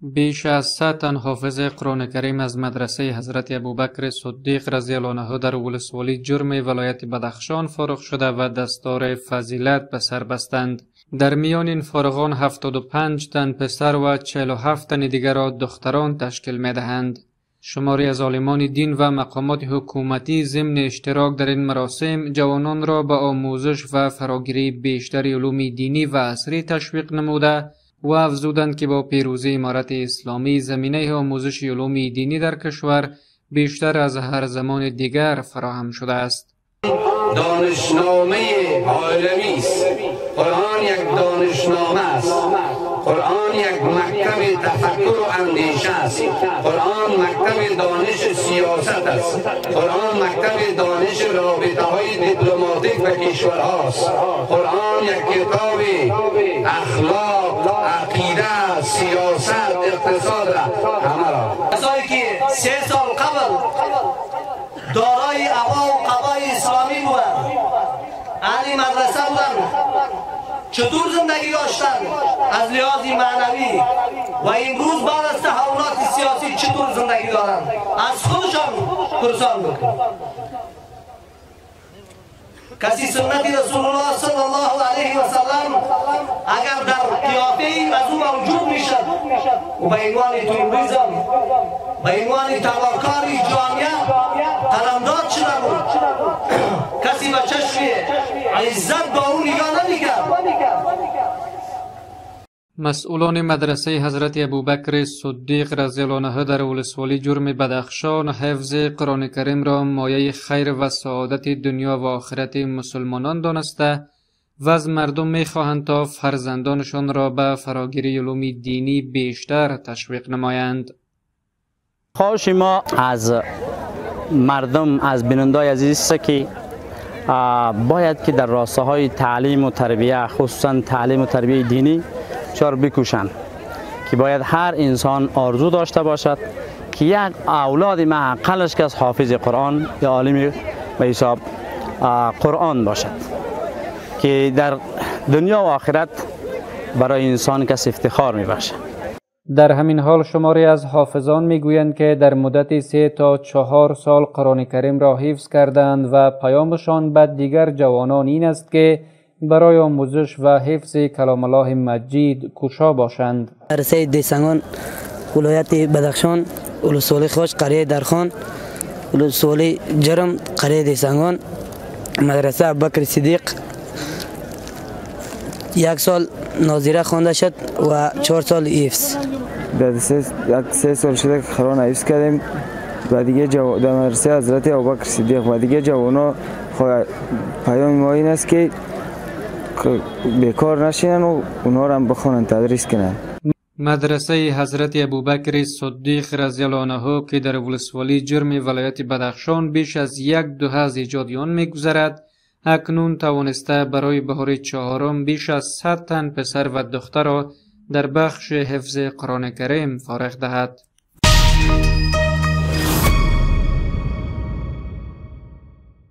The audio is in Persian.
بیش از 100 تن حافظ قرآن کریم از مدرسه حضرت ابوبکر صدیق رضی الله عنه در ولسوالی جرم ولایت بدخشان فارغ شده و دستار فضیلت به سر بستند. در میان این فارغان 75 تن پسر و 47 تن دیگر را دختران تشکیل می دهند. شماری از عالمان دین و مقامات حکومتی ضمن اشتراک در این مراسم جوانان را به آموزش و فراگیری بیشتر علوم دینی و عصری تشویق نموده و افزودند که با پیروزی امارت اسلامی زمینه آموزش علوم دینی در کشور بیشتر از هر زمان دیگر فراهم شده است. دانشنامه عالمی است. قرآن یک دانشنامه است. قرآن یک مکتب تفکر و اندیشه است. قرآن مکتب دانش سیاست است. قرآن مکتب دانش رابطه های دیپلماتیک و کشورهاست. قرآن یک کتاب اخلاق، عقیده، سیاست، اقتصاد همه را. کسایی که 3 سال قبل دارای عبا و قبای اسلامی بودند، اهل مدرسه بودند، چطور زندگی داشتن از لحاظ معنوی و امروز بعد از تحولات سیاسی چطور زندگی دارند، از خودشان پرسان بکن. کسی سنت رسول الله صلی الله علیه و سلم اگر در قیافه از او موجود میشد و به عنوان تروریسم، به عنوان تبهکاری جامعه قلمداد شده بود، کسی به چشم عزت با اون نگاه نمیکرد. مسئولان مدرسه حضرت ابوبکر صدیق رضی الله عنه در ولسوالی جرم بدخشان حفظ قرآن کریم را مایه خیر و سعادت دنیا و آخرت مسلمانان دانسته و از مردم می‌خواهند تا فرزندانشان را به فراگیری علوم دینی بیشتر تشویق نمایند. خواهش ما از مردم، از بینندگان عزیز است که باید که در راسته‌های تعلیم و تربیت، خصوصا تعلیم و تربیت دینی چار بکوشند، که باید هر انسان آرزو داشته باشد که یک اولاد معقلش که از حافظ قرآن یا عالم به حساب قرآن باشد، که در دنیا و آخرت برای انسان کس افتخار میبخشد. در همین حال شماری از حافظان میگویند که در مدت 3 تا 4 سال قرآن کریم را حفظ کردند و پیامشان به دیگر جوانان این است که برای آموزش و حفظ کلام الله مجید کوشا باشند. مدرسه دیسنگان ولایت بدخشان، ولسوالی خوش قریه درخان، ولسوالی جرم قریه دیسنگان، مدرسه ابوبکر صدیق 1 سال ناظره خوانده شد و 4 سال حفظ. در 3 سال شده که قرآن حفظ کردیم و دیگه در مدرسه حضرت ابوبکر صدیق و دیگه جوانا پیام ما این است که بیکار نشینن و اونها را هم بخوانند، تدریس کنند. مدرسه حضرت ابوبکر صدیق رضی الله عنه که در ولسوالی جرم ولایت بدخشان بیش از 1 دهه از ایجاد آن می‌گذرد، اکنون توانسته برای بهار 4 بیش از 100 تن پسر و دختر را در بخش حفظ قرآن کریم فارغ دهد.